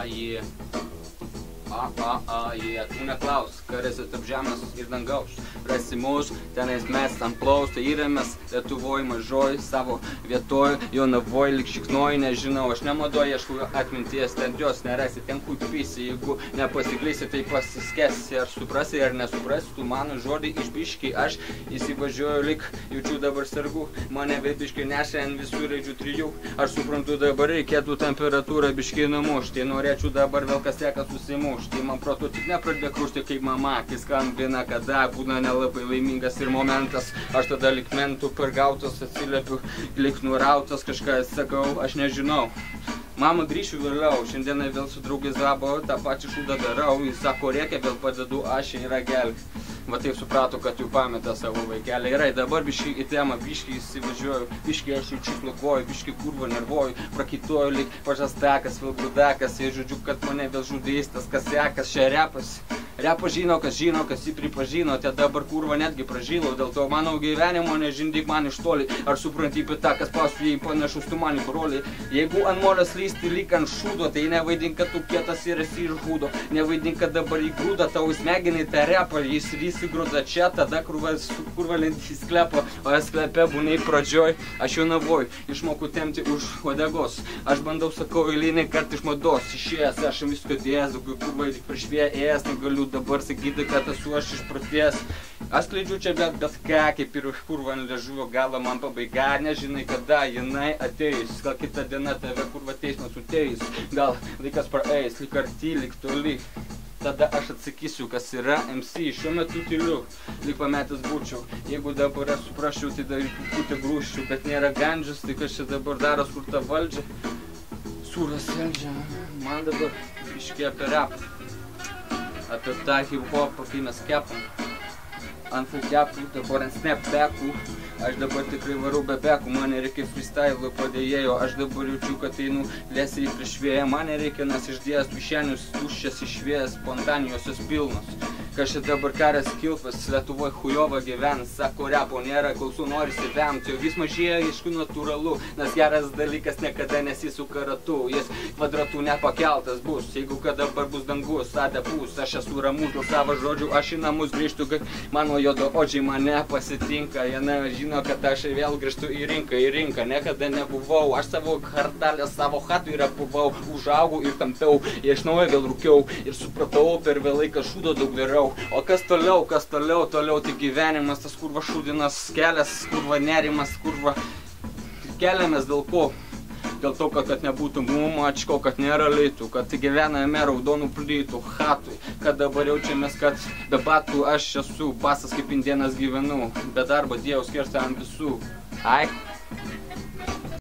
jie. Tu neklaus, karėsi tarp žemės ir dangaus. Rasi mus, tenais mes ant plaustai įrėmės, Lietuvoj mažoj, savo vietoj, Jonavoj lik šiknoj, nežinau, aš nemadoj, ieškau atminties, ten jos nerasi, ten kur pisi, jeigu nepasiklysi, tai pasiskesi, ar suprasi, ar nesuprasi, tu mano žodį iš biški, aš įsivažiuoju lik, jaučiu dabar sergu, mane biški neša ant visų raidžių trijų, aš suprantu dabar reikėtų temperatūrą biški numušti, norėčiau dabar vėl kas seka susimušti, man protu tik nepradė krušti kaip mama, kai skambina, kada būna nelabai laimingas ir momentas, aš tada lik mentų pergautas atsiliepiu, lik nurautas kažką sakau, aš nežinau. Mama, grįšiu vėliau, šiandieną vėl su draugais Zabo, tą pačią šūdą darau, jis sako, reikia, vėl padedu aš į ragelį. Va taip suprato, kad jau pametė savo vaikelį. Gerai, dabar biški į temą, biški įsivažiuoju, biški aš jau čiplikoju, biški kurva nervuoju, prakituoju lyg pažastakas, vėl brudakas, ir žodžiu, kad mane vėl žudys tas kasekas, čia repas. Repas žino, kas jį pripažino, te dabar kurva netgi pražylau, dėl to mano gyvenimo nežindyk man iš toli, ar supranti apie tą, kas paskui jai panašus tu man į brolį. Jeigu ant molės lysti lyg ant šūdo, tai nevaidink, kad tu kietas ir esi iš hūdo, nevaidink, kad dabar į grūdą tau įsmegini tą repą, jis įsigrūda čia, tada kurva lenti į sklepą, o sklepe būnai pradžioj, aš Jonavoj, išmoku tempti už uodegos, aš bandau, sakau, eilinį kartą iš mados, išėjęs, aš visko dėjęs, kurva tik prieš vėjas, negaliu dabar sakyti, kad esu aš išprotėjęs. Aš skleidžiu čia bet ką, kaip ir kurva ant liežuvio galo man pabaiga, nežinai kada jinai ateis, gal kitą dieną tave kurva teismas suteis, gal laikas praeis, lyg arti, lyg toli. Tada aš atsakysiu, kas yra MC, šiuo metu tyliu, lyg pametęs būčiau, jeigu dabar aš suprasčiau, tai dar putį grūščiau, bet nėra gandžius, tai kas čia dabar daros, kur ta valdžia, sūras valdžia, man dabar iškė apie repą. Apie tą hip-hopą, kai mes kepam ant full-kepų, dabar ant snap-backų. Aš dabar tikrai varau be bekų, man nereikia freestyle padėjėjo, aš dabar jaučiu, kad einu lėsiai prieš vėją, man nereikia nas išdėjęs tušenius, tuščias išvėjęs, spontanijosios pilnos. Kas čia dabar karas kilpas, Lietuvoj chujova gyvens, sako repo nėra, klausų norisi vemti, vis mažėja aišku natūralu, nes geras dalykas niekada nesisuka ratu, jis kvadratų nepakeltas bus, jeigu kad dabar bus dangus, adepus, aš esu ramus dėl savo žodžių, aš į namus grįžtu, mano juodaodžiai mane pasitinka, jie žino, kad aš vėl grįžtu į rinką, niekada nebuvau, aš savo kartalę, savo hatų ir apuvau, užaugau ir tampiau, iš naujo vėl rūkiau ir supratau, per vėlai šūdo daug darau. O kas toliau, tai gyvenimas, tas kurva šūdinas kelias, kurva nerimas, kurva keliamės dėl ko? Dėl to, kad nebūtų mumačko, kad nėra leitų, kad gyvename raudonų plytų, hatui, kad dabar jaučiamės, kad be batų aš esu, basas kaip indienas gyvenu, be darbo Dievas kerta ant visų. Ai.